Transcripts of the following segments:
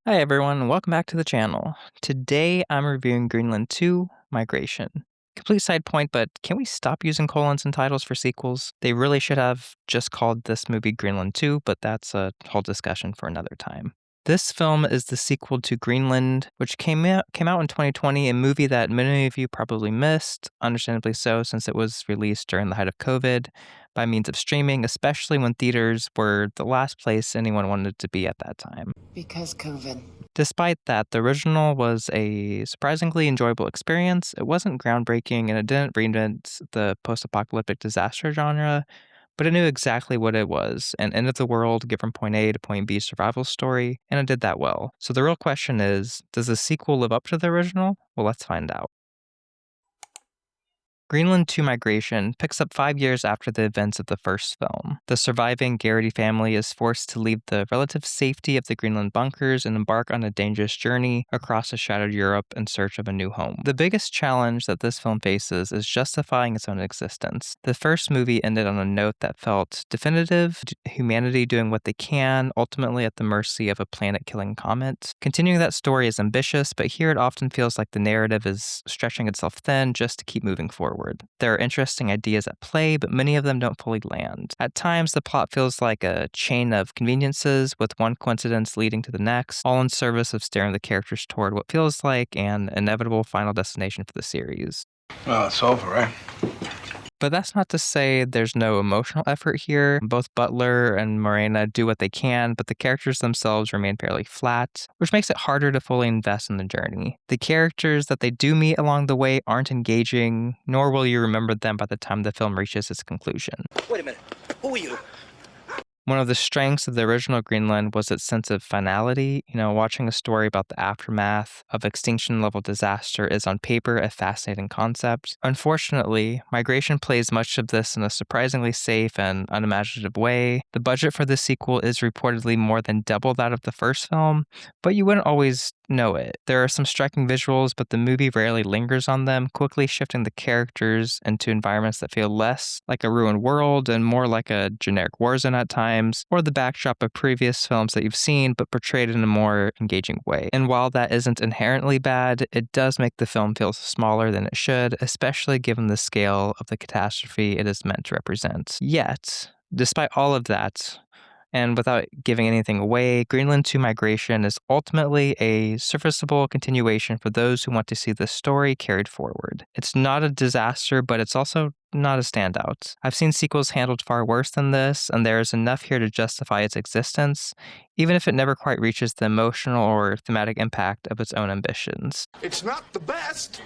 Hi everyone, welcome back to the channel. Today I'm reviewing Greenland 2, Migration. Complete side point, but can we stop using colons in titles for sequels? They really should have just called this movie Greenland 2, but that's a whole discussion for another time. This film is the sequel to Greenland, which came out in 2020, a movie that many of you probably missed, understandably so since it was released during the height of COVID by means of streaming, especially when theaters were the last place anyone wanted to be at that time. Because COVID. Despite that, the original was a surprisingly enjoyable experience. It wasn't groundbreaking and it didn't reinvent the post apocalyptic disaster genre, but it knew exactly what it was an end of the world, get from point A to point B survival story, and it did that well. So the real question is, does the sequel live up to the original? Well, let's find out. Greenland 2 Migration picks up 5 years after the events of the first film. The surviving Garrity family is forced to leave the relative safety of the Greenland bunkers and embark on a dangerous journey across a shattered Europe in search of a new home. The biggest challenge that this film faces is justifying its own existence. The first movie ended on a note that felt definitive, humanity doing what they can, ultimately at the mercy of a planet-killing comet. Continuing that story is ambitious, but here it often feels like the narrative is stretching itself thin just to keep moving forward. There are interesting ideas at play, but many of them don't fully land. At times, the plot feels like a chain of conveniences, with one coincidence leading to the next, all in service of steering the characters toward what feels like an inevitable final destination for the series. Well, it's over, right? But that's not to say there's no emotional effort here. Both Butler and Morena do what they can, but the characters themselves remain fairly flat, which makes it harder to fully invest in the journey. The characters that they do meet along the way aren't engaging, nor will you remember them by the time the film reaches its conclusion. Wait a minute. Who are you? One of the strengths of the original Greenland was its sense of finality. Watching a story about the aftermath of extinction-level disaster is on paper a fascinating concept. Unfortunately, Migration plays much of this in a surprisingly safe and unimaginative way. The budget for the sequel is reportedly more than double that of the first film, but you wouldn't always know it. There are some striking visuals, but the movie rarely lingers on them, quickly shifting the characters into environments that feel less like a ruined world and more like a generic war zone at times, or the backdrop of previous films that you've seen, but portrayed in a more engaging way. And while that isn't inherently bad, it does make the film feel smaller than it should, especially given the scale of the catastrophe it is meant to represent. Yet, despite all of that, and without giving anything away, Greenland 2 Migration is ultimately a serviceable continuation for those who want to see the story carried forward. It's not a disaster, but it's also not a standout. I've seen sequels handled far worse than this, and there is enough here to justify its existence, even if it never quite reaches the emotional or thematic impact of its own ambitions. It's not the best.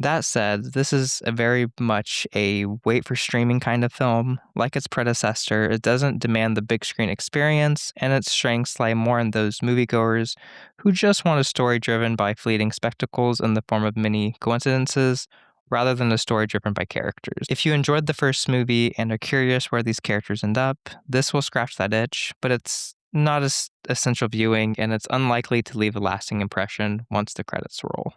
That said, this is a very much a wait for streaming kind of film. Like its predecessor, it doesn't demand the big screen experience, and its strengths lie more in those moviegoers who just want a story driven by fleeting spectacles in the form of many coincidences, rather than a story driven by characters. If you enjoyed the first movie and are curious where these characters end up, this will scratch that itch, but it's not as essential viewing, and it's unlikely to leave a lasting impression once the credits roll.